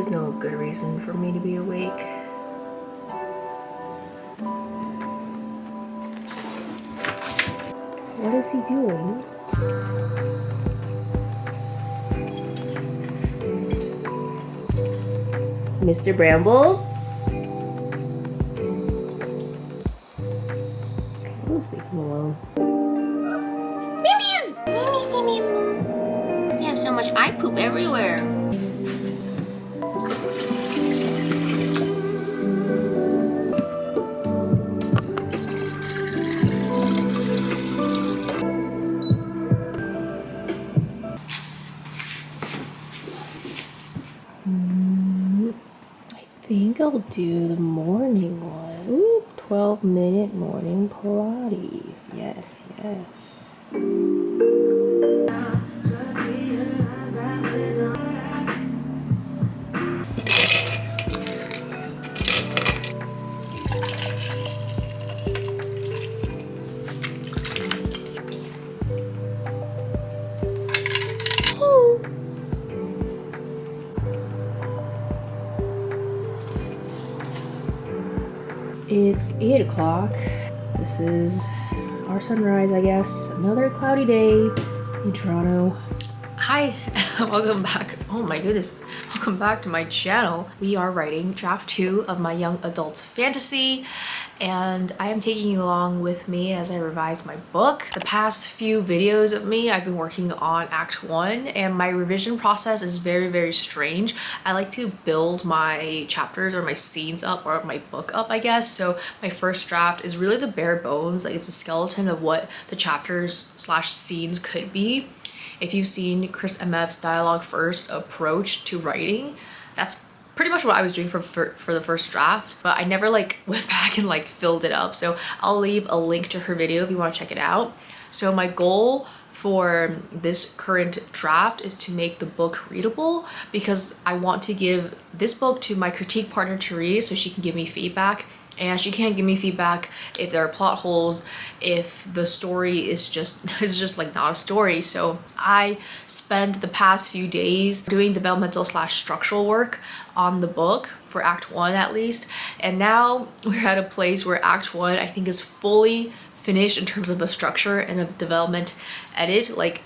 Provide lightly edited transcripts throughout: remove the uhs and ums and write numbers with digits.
is no good reason for me to be awake. What is he doing? Mr. Brambles? Okay, let's leave him alone. Mimmies! Mimmies. We have so much eye poop everywhere. I think I'll do the morning one. Ooh, 12-minute morning Pilates. Yes, yes. It's 8 o'clock. This is our sunrise, I guess. Another cloudy day in Toronto. Hi, welcome back. Oh my goodness. Welcome back to my channel. We are writing draft 2 of my young adult fantasy, and I am taking you along with me as I revise my book. The past few videos of me, I've been working on Act 1, and my revision process is very, very strange. I like to build my chapters or my scenes up, or my book up, I guess. So my first draft is really the bare bones, like it's a skeleton of what the chapters / scenes could be. If you've seen Chris MF's dialogue first approach to writing, that's pretty much what I was doing for the first draft, but I never like went back and like filled it up. So I'll leave a link to her video if you want to check it out. So my goal for this current draft is to make the book readable, because I want to give this book to my critique partner to read so she can give me feedback. And she can't give me feedback if there are plot holes, if the story is just like not a story. So I spent the past few days doing developmental / structural work on the book for Act 1 at least. And now we're at a place where Act 1 I think is fully finished in terms of a structure and a development edit. Like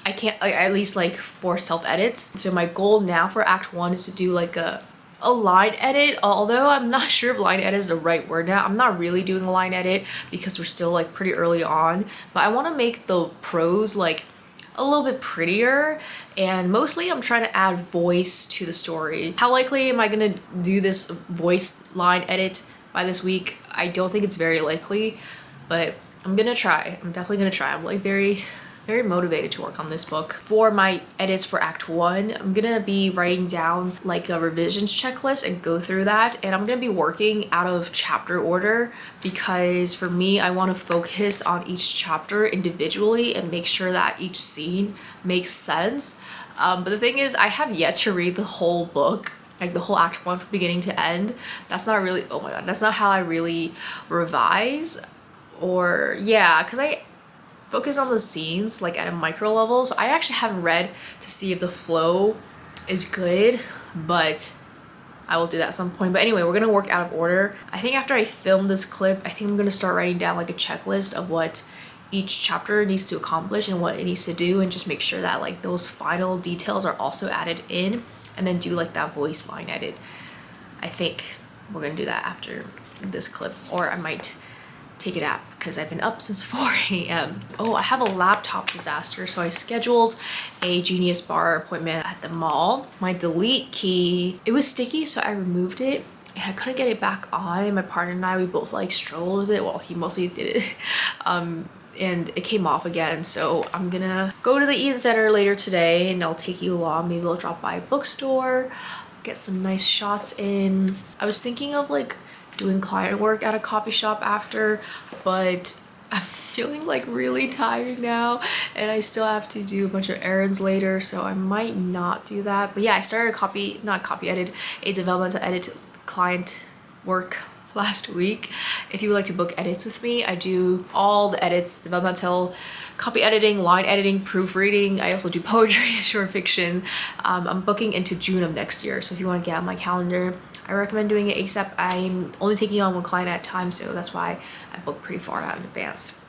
I can't, at least like for self-edits. So my goal now for Act 1 is to do like a line edit, although I'm not sure if line edit is the right word now. I'm not really doing a line edit because we're still like pretty early on, but I want to make the prose like a little bit prettier, and mostly I'm trying to add voice to the story. How likely am I gonna do this voice line edit by this week? I don't think it's very likely, but I'm gonna try. I'm definitely gonna try. I'm like very motivated to work on this book. For my edits for Act 1, I'm gonna be writing down like a revisions checklist and go through that, and I'm gonna be working out of chapter order because for me, I want to focus on each chapter individually and make sure that each scene makes sense. But the thing is, I have yet to read the whole book, like the whole Act 1 from beginning to end. That's not really, oh my god, that's not how I really revise. Or yeah, because I focus on the scenes like at a micro level, so I actually haven't read to see if the flow is good, but I will do that at some point. But anyway, we're gonna work out of order. I think after I film this clip, I think I'm gonna start writing down like a checklist of what each chapter needs to accomplish and what it needs to do, and just make sure that like those final details are also added in, and then do like that voice line edit. I think we're gonna do that after this clip, or I might take it out because I've been up since 4 a.m. Oh, I have a laptop disaster, so I scheduled a Genius Bar appointment at the mall. My delete key, it was sticky, so I removed it and I couldn't get it back on. My partner and I, we both like struggled with it. Well, he mostly did it. And it came off again, so I'm gonna go to the Eaton Center later today and I'll take you along. Maybe we'll drop by a bookstore, get some nice shots in. I was thinking of like doing client work at a coffee shop after, but I'm feeling like really tired now and I still have to do a bunch of errands later, so I might not do that. But yeah, I started a developmental edit client work last week. If you would like to book edits with me, I do all the edits, developmental copy editing, line editing, proofreading. I also do poetry and short fiction. I'm booking into June of next year, so if you want to get on my calendar, I recommend doing it ASAP. I'm only taking on one client at a time, so that's why I book pretty far out in advance.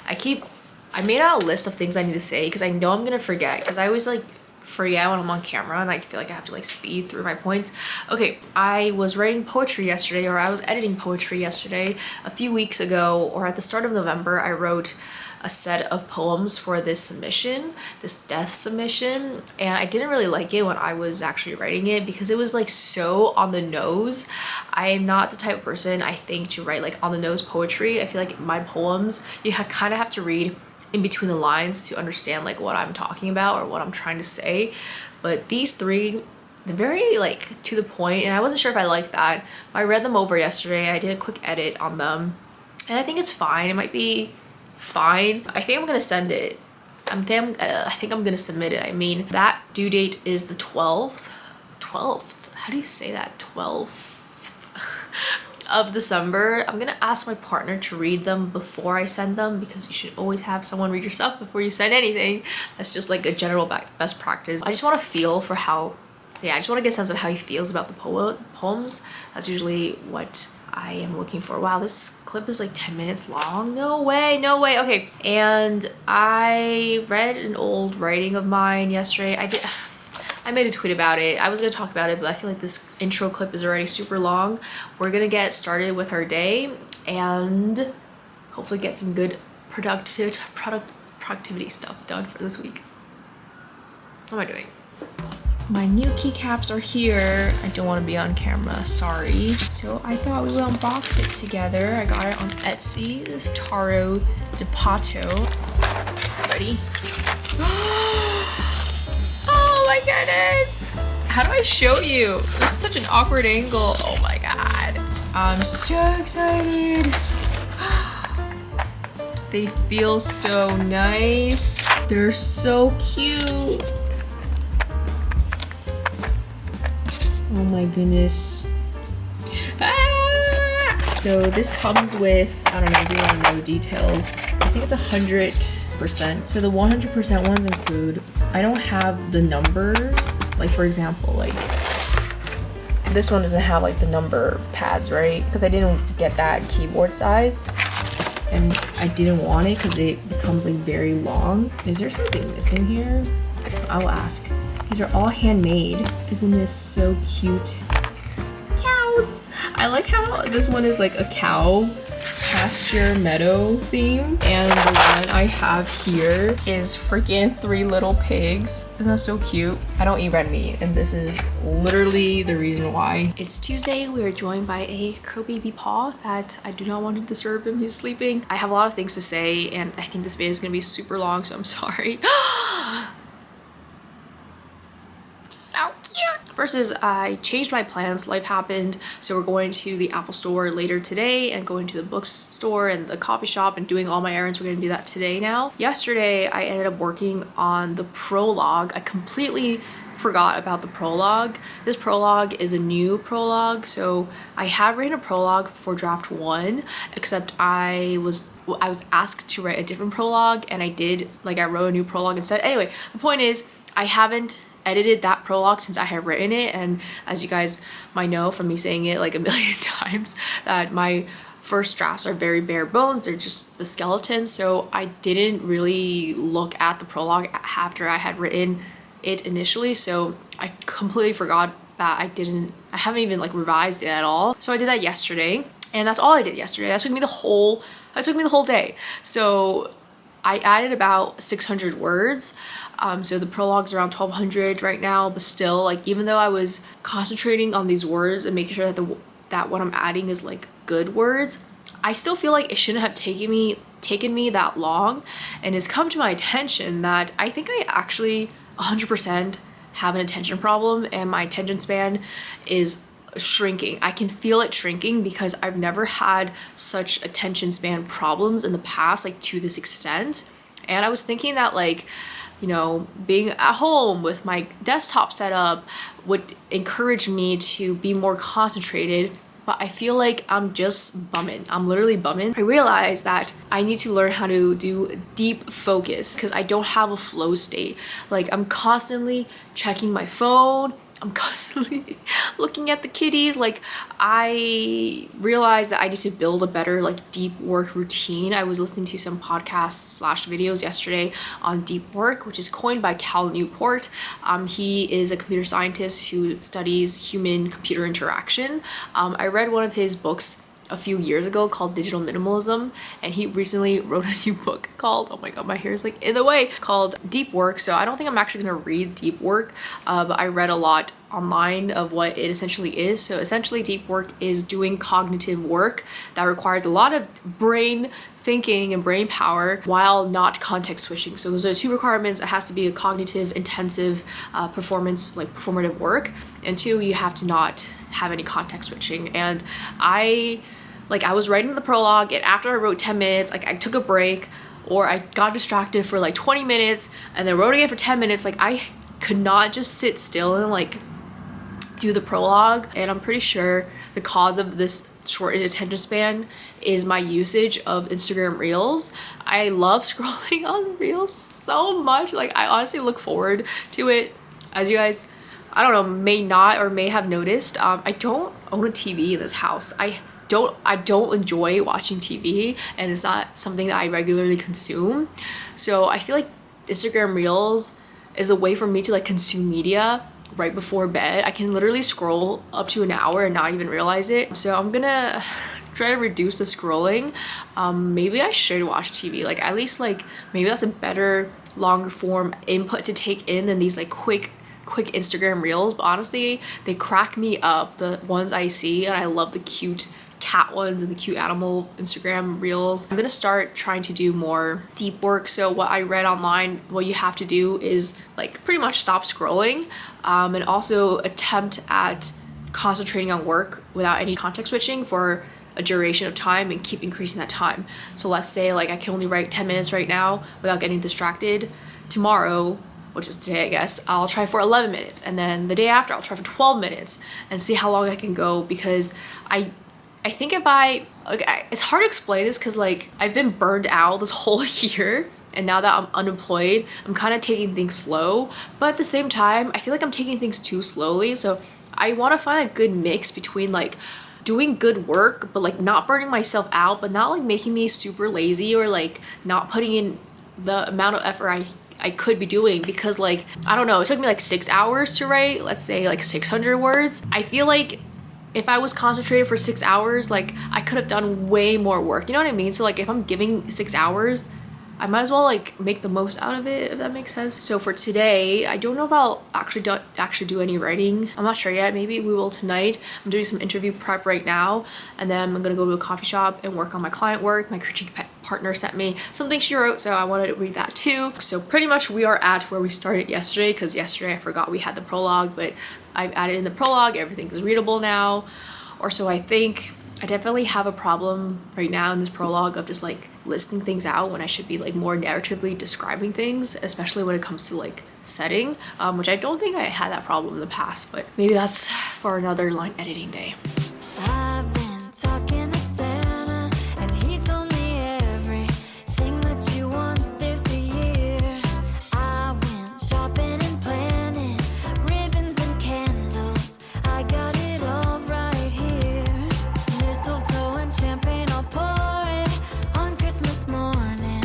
I made out a list of things I need to say because I know I'm gonna forget, because I always like forget when I'm on camera and I feel like I have to like speed through my points. Okay, I was writing poetry yesterday, or I was editing poetry yesterday. A few weeks ago, or at the start of November, I wrote a set of poems for this submission, this death submission, and I didn't really like it when I was actually writing it because it was like so on the nose. I am not the type of person, I think, to write like on the nose poetry. I feel like my poems, you kind of have to read in between the lines to understand like what I'm talking about or what I'm trying to say. But these three, they're very like to the point, and I wasn't sure if I liked that. I read them over yesterday. I did a quick edit on them, and I think it's fine. It might be fine. I think I'm gonna send it. I think I'm gonna submit it. I mean, that due date is the 12th. How do you say that? 12th of December. I'm gonna ask my partner to read them before I send them, because you should always have someone read your stuff before you send anything. That's just like a general best practice. I just want to feel for how, yeah, I just want to get a sense of how he feels about the poems. That's usually what I am looking for. Wow, this clip is like 10 minutes long. No way, no way. Okay, and I read an old writing of mine yesterday. I made a tweet about it. I was gonna talk about it, but I feel like this intro clip is already super long. We're gonna get started with our day and hopefully get some good productivity stuff done for this week. What am I doing? My new keycaps are here. I don't want to be on camera, sorry. So I thought we would unbox it together. I got it on Etsy, this Taro de Pato. Ready? Oh my goodness! How do I show you? This is such an awkward angle. Oh my god. I'm so excited. They feel so nice. They're so cute. Oh my goodness. Ah! So this comes with, I don't know if you want to know the details. I think it's 100%. So the 100% ones include, I don't have the numbers. Like for example, like this one doesn't have like the number pads, right? Because I didn't get that keyboard size. And I didn't want it because it becomes like very long. Is there something missing here? I will ask. These are all handmade. Isn't this so cute? Cows! I like how this one is like a cow pasture meadow theme. And the one I have here is freaking 3 little pigs. Isn't that so cute? I don't eat red meat, and this is literally the reason why. It's Tuesday. We are joined by a crow baby paw that I do not want to disturb him. He's sleeping. I have a lot of things to say, and I think this video is gonna be super long, so I'm sorry. So cute. First is I changed my plans. Life happened, so we're going to the Apple store later today and going to the bookstore and the coffee shop and doing all my errands. We're going to do that today now. Yesterday I ended up working on the prologue. I completely forgot about the prologue. This prologue is a new prologue, so I had written a prologue for draft 1, except I was asked to write a different prologue, and I did. Like I wrote a new prologue instead. Anyway, the point is I haven't edited that prologue since I have written it, and as you guys might know from me saying it like a million times, that my first drafts are very bare bones. They're just the skeleton, so I didn't really look at the prologue after I had written it initially, so I completely forgot that I haven't even like revised it at all. So I did that yesterday, and that's all I did yesterday. That took me the whole day. So I added about 600 words. So the prologue's around 1200 right now, but still, like, even though I was concentrating on these words and making sure that what I'm adding is like good words, I still feel like it shouldn't have taken me that long. And it's come to my attention that I think I actually 100% have an attention problem, and my attention span is shrinking. I can feel it shrinking because I've never had such attention span problems in the past, like to this extent. And I was thinking that, like, you know, being at home with my desktop setup would encourage me to be more concentrated but I feel like I'm just bumming. I'm literally bumming. I realized that I need to learn how to do deep focus because I don't have a flow state. Like I'm constantly checking my phone. I'm constantly looking at the kitties. Like I realized that I need to build a better like deep work routine. I was listening to some podcasts / videos yesterday on deep work, which is coined by Cal Newport. He is a computer scientist who studies human computer interaction. I read one of his books a few years ago called Digital Minimalism, and he recently wrote a new book called, oh my god, my hair is like in the way, called Deep Work. So I don't think I'm actually gonna read Deep Work, but I read a lot online of what it essentially is. So essentially deep work is doing cognitive work that requires a lot of brain thinking and brain power while not context switching. So those are two requirements. It has to be a cognitive intensive performance, like performative work, and two, you have to not have any context switching. And I was writing the prologue, and after I wrote 10 minutes, like I took a break, or I got distracted for like 20 minutes and then wrote again for 10 minutes. Like I could not just sit still and like do the prologue. And I'm pretty sure the cause of this shortened attention span is my usage of Instagram Reels. I love scrolling on Reels so much. Like I honestly look forward to it. As you guys, I don't know, may not or may have noticed, I don't own a TV in this house. I don't enjoy watching TV, and it's not something that I regularly consume. So I feel like Instagram Reels is a way for me to like consume media right before bed. I can literally scroll up to an hour and not even realize it. So I'm gonna try to reduce the scrolling. Maybe I should watch TV. Like at least like maybe that's a better longer form input to take in than these like quick Instagram Reels. But honestly, they crack me up, the ones I see, and I love the cute cat ones and the cute animal Instagram Reels. I'm gonna start trying to do more deep work. So what I read online, what you have to do is like pretty much stop scrolling, and also attempt at concentrating on work without any context switching for a duration of time and keep increasing that time. So let's say like I can only write 10 minutes right now without getting distracted. Tomorrow, which is today I guess, I'll try for 11 minutes, and then the day after I'll try for 12 minutes and see how long I can go. Because I think if it's hard to explain this because like I've been burned out this whole year, and now that I'm unemployed, I'm kind of taking things slow, but at the same time I feel like I'm taking things too slowly. So I want to find a good mix between like doing good work but like not burning myself out, but not like making me super lazy or like not putting in the amount of effort I could be doing. Because like I don't know, it took me like 6 hours to write, let's say like 600 words. I feel like if I was concentrated for 6 hours, like I could have done way more work, you know what I mean? So like if I'm giving 6 hours, I might as well like make the most out of it, if that makes sense. So for today, I don't know if I'll actually do any writing. I'm not sure yet. Maybe we will tonight. I'm doing some interview prep right now, and then I'm gonna go to a coffee shop and work on my client work. My critique partner sent me something she wrote, so I wanted to read that too. So pretty much we are at where we started yesterday, because yesterday I forgot we had the prologue, but I've added in the prologue. Everything is readable now, or so I think. I definitely have a problem right now in this prologue of just like listing things out when I should be like more narratively describing things, especially when it comes to like setting, which I don't think I had that problem in the past, but maybe that's for another line editing day. I've been talking to Santa, and he told me everything that you want this year. I went shopping and planning, ribbons and candles. I got it all right here. Mistletoe and champagne, I'll pour it on Christmas morning.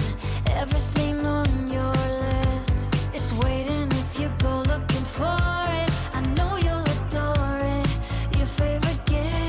Everything on your list, it's waiting if you go looking for it. I know you'll adore it. Your favorite gift.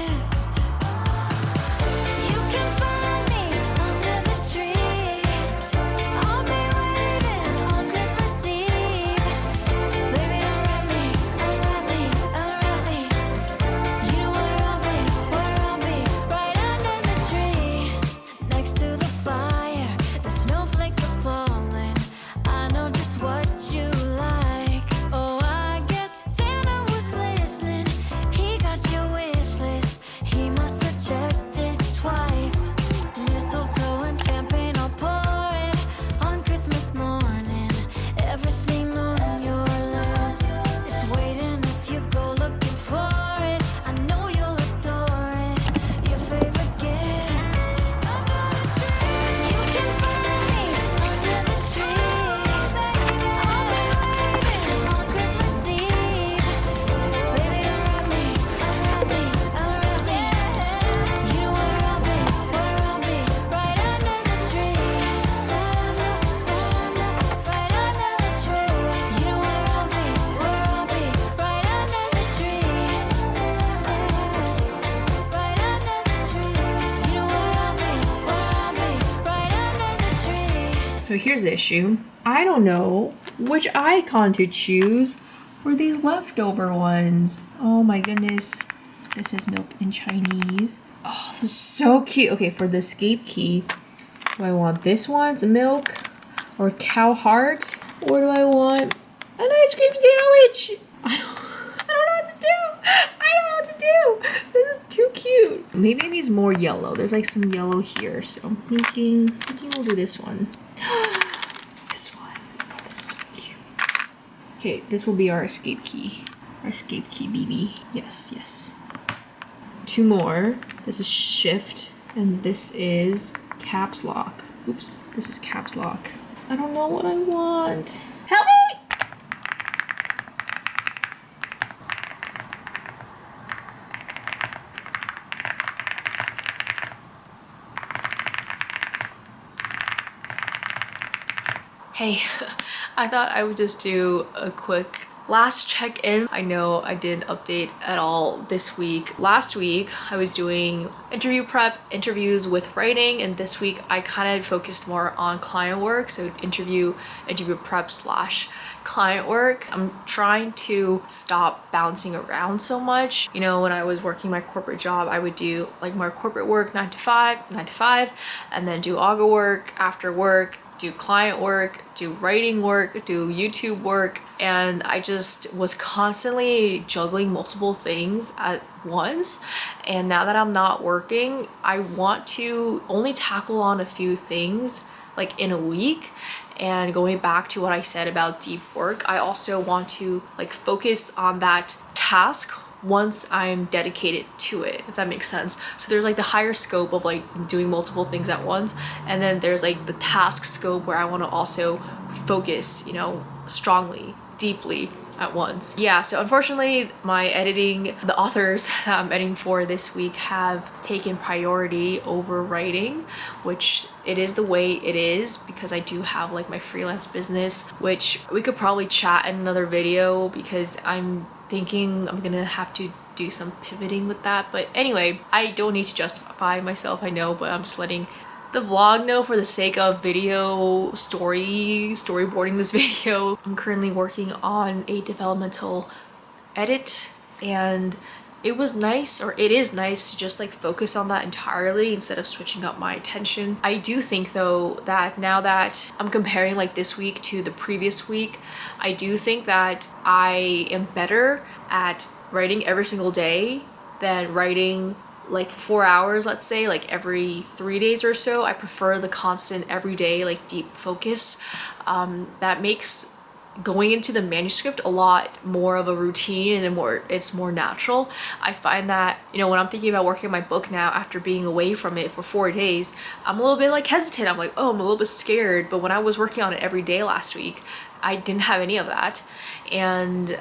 So here's the issue. I don't know which icon to choose for these leftover ones. Oh my goodness. This is milk in Chinese. Oh, this is so cute. Okay, for the escape key, do I want this one? It's milk or cow heart? Or do I want an ice cream sandwich? I don't know what to do. I don't know what to do. This is too cute. Maybe it needs more yellow. There's like some yellow here. So I'm thinking we'll do this one. This one. This is so cute. Okay, this will be our escape key. Our escape key BB. Yes, yes. 2 more. This is shift. And this is caps lock. Oops. This is caps lock. I don't know what I want. Help me! Hey, I thought I would just do a quick last check-in. I know I didn't update at all this week. Last week, I was doing interview prep, interviews with writing, and this week I kind of focused more on client work, so interview prep / client work. I'm trying to stop bouncing around so much. You know, when I was working my corporate job, I would do like more corporate work 9 to 5, and then do auger work after work, do client work, do writing work, do YouTube work, and I just was constantly juggling multiple things at once. And now that I'm not working, I want to only tackle on a few things like in a week. And going back to what I said about deep work, I also want to like focus on that task once I'm dedicated to it, if that makes sense. So there's like the higher scope of like doing multiple things at once, and then there's like the task scope where I want to also focus, you know, strongly, deeply at once. Yeah, so unfortunately my editing, the authors that I'm editing for this week have taken priority over writing, which it is the way it is because I do have like my freelance business, which we could probably chat in another video because I'm thinking I'm gonna have to do some pivoting with that. But anyway, I don't need to justify myself, I know, but I'm just letting the vlog know for the sake of video storyboarding this video. I'm currently working on a developmental edit, and it was nice, or it is nice, to just like focus on that entirely instead of switching up my attention. I do think though that now that I'm comparing like this week to the previous week, I do think that I am better at writing every single day than writing like 4 hours, let's say, like every 3 days or so. I prefer the constant everyday like deep focus. That makes going into the manuscript a lot more of a routine and it's more natural. I find that, you know, when I'm thinking about working on my book now after being away from it for 4 days, I'm a little bit like hesitant. I'm like, oh, I'm a little bit scared. But when I was working on it every day last week, I didn't have any of that. And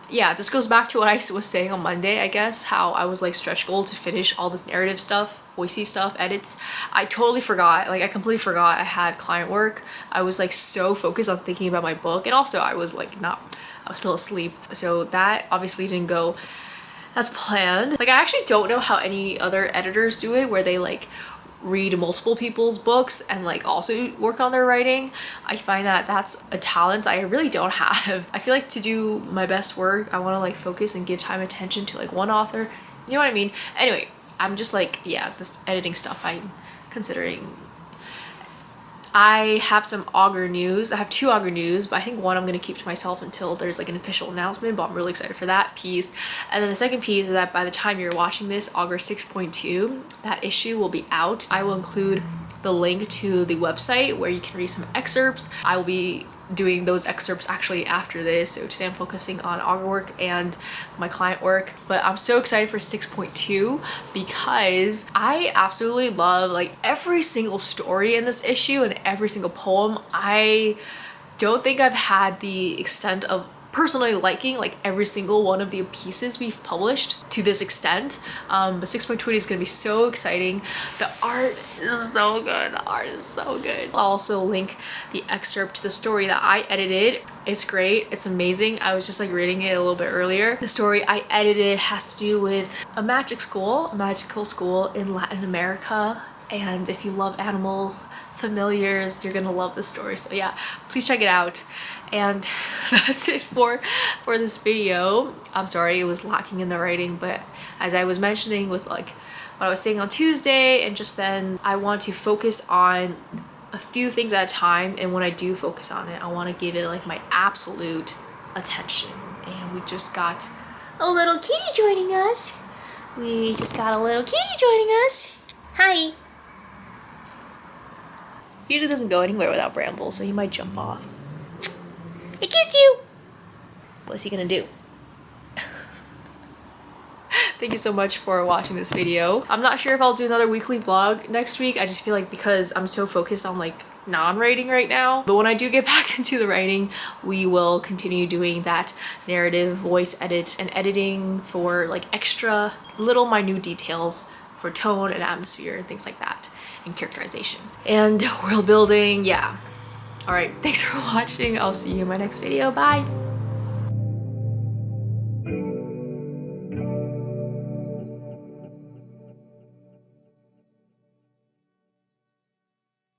yeah, this goes back to what I was saying on Monday, I guess, how I was like stretch goal to finish all this narrative stuff, voicey stuff, edits. I totally forgot, like I completely forgot I had client work. I was like so focused on thinking about my book, and also I was like I was still asleep. So that obviously didn't go as planned. Like I actually don't know how any other editors do it, where they like read multiple people's books and like also work on their writing. I find that that's a talent I really don't have. I feel like to do my best work, I want to like focus and give time and attention to like one author. You know what I mean? Anyway, I'm just like, yeah, this editing stuff I'm considering. I have some auger news. I have 2 auger news, but I think one I'm going to keep to myself until there's like an official announcement, but I'm really excited for that piece. And then the second piece is that by the time you're watching this, Auger 6.2, that issue will be out. I will include the link to the website where you can read some excerpts. I will be doing those excerpts actually after this, so today I'm focusing on auger work and my client work. But I'm so excited for 6.2 because I absolutely love like every single story in this issue and every single poem. I don't think I've had the extent of personally liking like every single one of the pieces we've published to this extent. But 6.2 is gonna be so exciting. The art is so good. The art is so good. I'll also link the excerpt to the story that I edited. It's great. It's amazing. I was just like reading it a little bit earlier. The story I edited has to do with a magical school in Latin America. and if you love animals, familiars, you're gonna love this story. So yeah, please check it out. And that's it for this video. I'm sorry it was lacking in the writing, but as I was mentioning with like what I was saying on Tuesday and just then, I want to focus on a few things at a time, and when I do focus on it, I want to give it like my absolute attention. And we just got a little kitty joining us. Hi. Usually doesn't go anywhere without Bramble, so he might jump off. I kissed you! What's he gonna do? Thank you so much for watching this video. I'm not sure if I'll do another weekly vlog next week. I just feel like because I'm so focused on like non-writing right now. But when I do get back into the writing, we will continue doing that narrative, voice edit, and editing for like extra little minute details for tone and atmosphere and things like that, and characterization. And world building, yeah. All right, thanks for watching. I'll see you in my next video. Bye.